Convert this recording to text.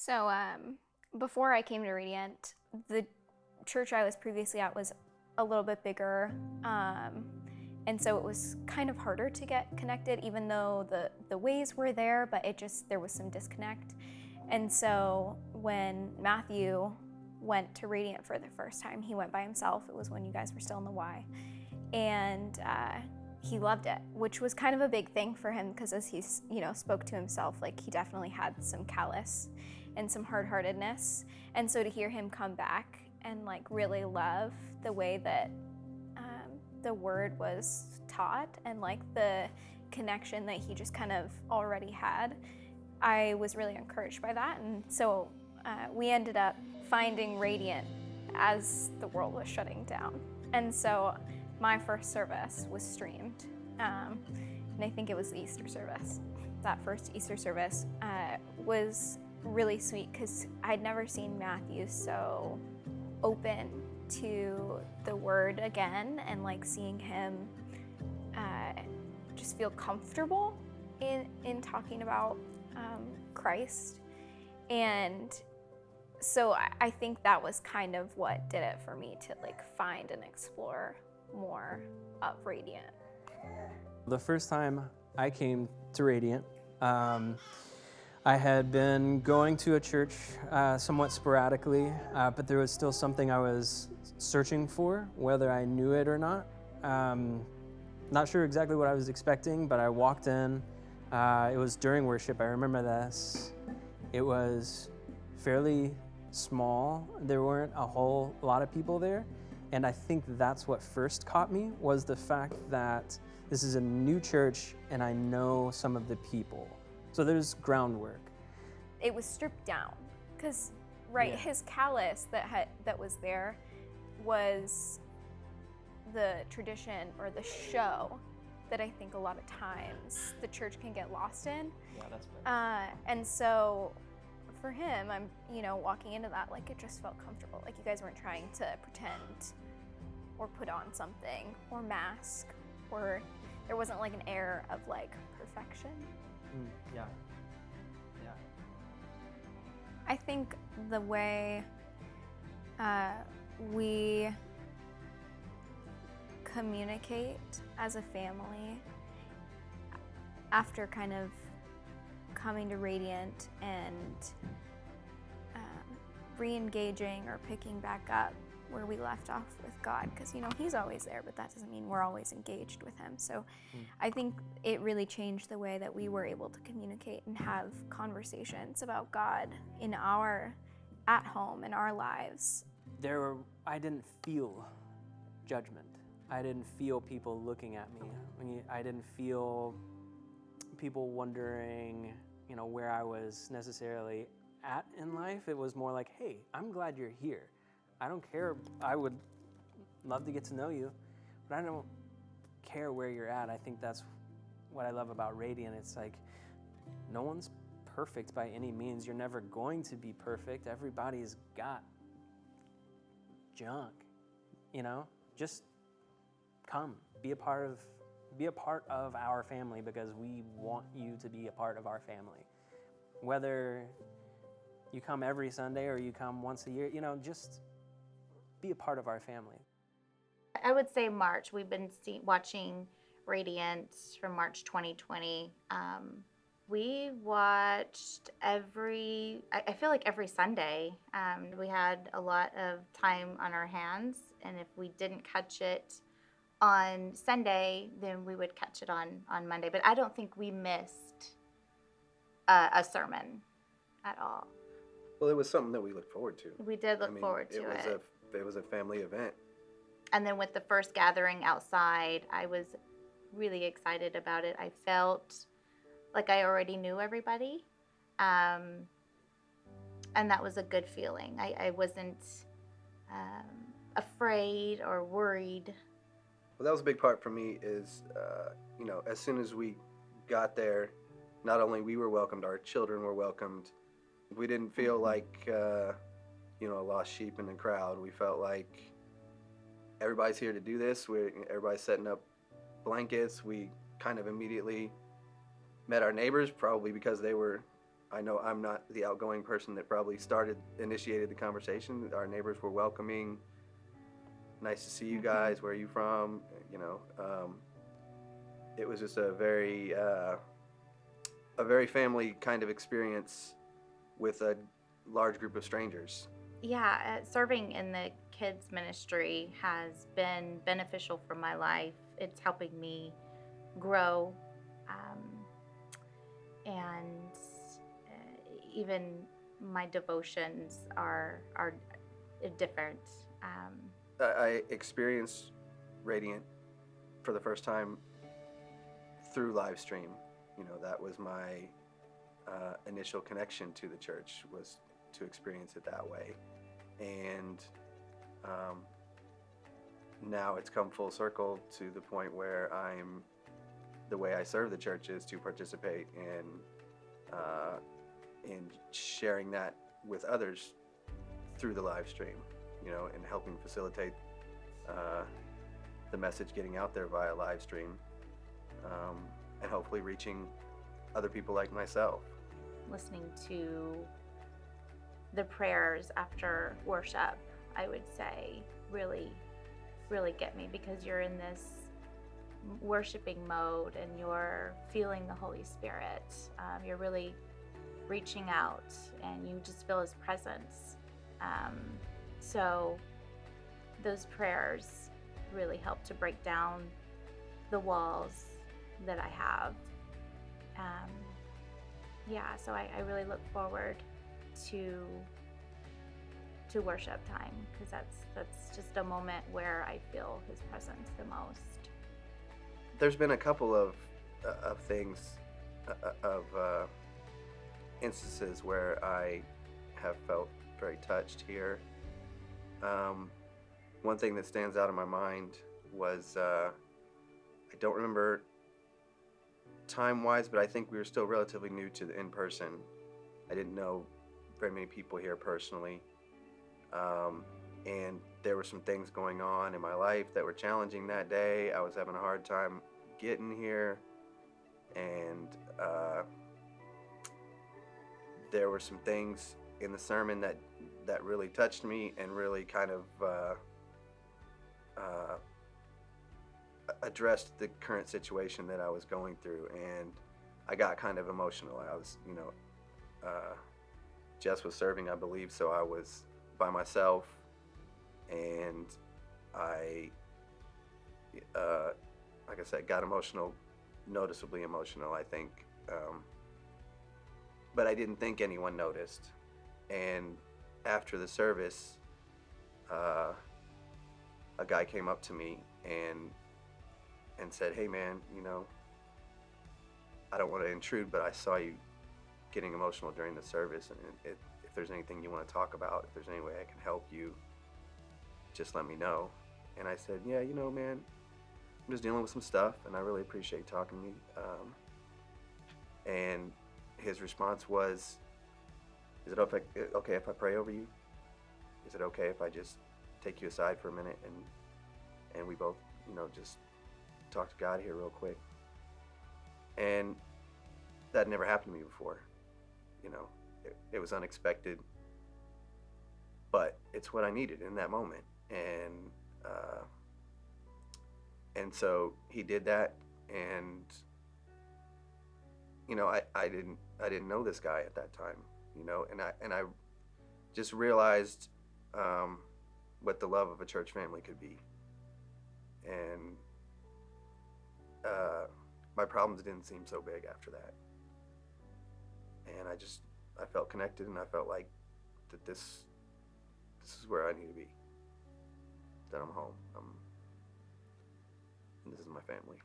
So, before I came to Radiant, the church I was previously at was a little bit bigger. And so it was kind of harder to get connected, even though the ways were there, but there was some disconnect. And so when Matthew went to Radiant for the first time, he went by himself. It was when you guys were still in the Y. And he loved it, which was kind of a big thing for him because as he spoke to himself, like he definitely had some callous and some hard-heartedness. And so to hear him come back and like really love the way that the word was taught and like the connection that he just kind of already had, I was really encouraged by that. And so we ended up finding Radiant as the world was shutting down. And so my first service was streamed, and I think it was the Easter service. That first Easter service was really sweet because I'd never seen Matthew so open to the word again, and like seeing him just feel comfortable in talking about Christ. And so I think that was kind of what did it for me to like find and explore more of Radiant. The first time I came to Radiant, I had been going to a church somewhat sporadically, but there was still something I was searching for, whether I knew it or not. Not sure exactly what I was expecting, but I walked in. It was during worship. I remember this. It was fairly small. There weren't a whole lot of people there. And I think that's what first caught me, was the fact that this is a new church and I know some of the people. So there's groundwork. It was stripped down because, his callus that was there was the tradition or the show that I think a lot of times the church can get lost in. Yeah, that's better. And so for him, I'm, walking into that, like it just felt comfortable. Like you guys weren't trying to pretend or put on something or mask, or there wasn't like an air of like perfection. Yeah. I think the way we communicate as a family after kind of coming to Radiant and re-engaging or picking back up where we left off with God, because he's always there, but that doesn't mean we're always engaged with him. So I think it really changed the way that we were able to communicate and have conversations about God at home in our lives. I didn't feel judgment. I didn't feel people looking at me. I didn't feel people wondering, where I was necessarily at in life. It was more like, hey, I'm glad you're here. I don't care. I would love to get to know you, but I don't care where you're at. I think that's what I love about Radiant. It's like no one's perfect by any means. You're never going to be perfect. Everybody's got junk, Just come, be a part of our family, because we want you to be a part of our family. Whether you come every Sunday or you come once a year, just be a part of our family. I would say March. We've been watching Radiant from March 2020. We watched I feel like every Sunday. We had a lot of time on our hands, and if we didn't catch it on Sunday, then we would catch it on Monday. But I don't think we missed a sermon at all. Well, it was something that we looked forward to. We did look forward to it. It was a family event. And then with the first gathering outside, I was really excited about it. I felt like I already knew everybody. And that was a good feeling. I wasn't afraid or worried. Well, that was a big part for me is, as soon as we got there, not only we were welcomed, our children were welcomed. We didn't feel like, a lost sheep in the crowd. We felt like everybody's here to do this. Everybody's setting up blankets. We kind of immediately met our neighbors, probably because they were I know I'm not the outgoing person that probably initiated the conversation. Our neighbors were welcoming. Nice to see you guys. Where are you from? You know, it was just a very family kind of experience with a large group of strangers. Yeah, serving in the kids ministry has been beneficial for my life. It's helping me grow, and even my devotions are different. I experienced Radiant for the first time through live stream. You know, that was my initial connection to the church, was to experience it that way. And now it's come full circle to the point where the way I serve the church is to participate in sharing that with others through the live stream, you know, and helping facilitate the message getting out there via live stream, and hopefully reaching other people like myself. Listening to the prayers after worship, I would say, really get me, because you're in this worshiping mode and you're feeling the Holy Spirit. You're really reaching out and you just feel His presence. So those prayers really help to break down the walls that I have. So I really look forward to worship time, because that's just a moment where I feel His presence the most. There's been a couple of things, instances where I have felt very touched here. One thing that stands out in my mind was, I don't remember time-wise, but I think we were still relatively new to the in-person. I didn't know very many people here personally. And there were some things going on in my life that were challenging that day. I was having a hard time getting here, and there were some things in the sermon that really touched me and really kind of addressed the current situation that I was going through, and I got kind of emotional. I was, Jess was serving, I believe, so I was by myself, and I, like I said, got emotional, noticeably emotional, I think. But I didn't think anyone noticed. And after the service, a guy came up to me and said, "Hey man, I don't want to intrude, but I saw you getting emotional during the service, and if there's anything you want to talk about, if there's any way I can help you, just let me know." And I said, "Yeah, man, I'm just dealing with some stuff, and I really appreciate talking to me." And his response was, "Is it okay if I pray over you? Is it okay if I just take you aside for a minute and we both, just talk to God here real quick?" And that never happened to me before. It was unexpected, but it's what I needed in that moment. And so he did that, and I didn't know this guy at that time, and I just realized what the love of a church family could be. And my problems didn't seem so big after that. And I felt connected, and I felt like that this is where I need to be. That I'm home. And this is my family.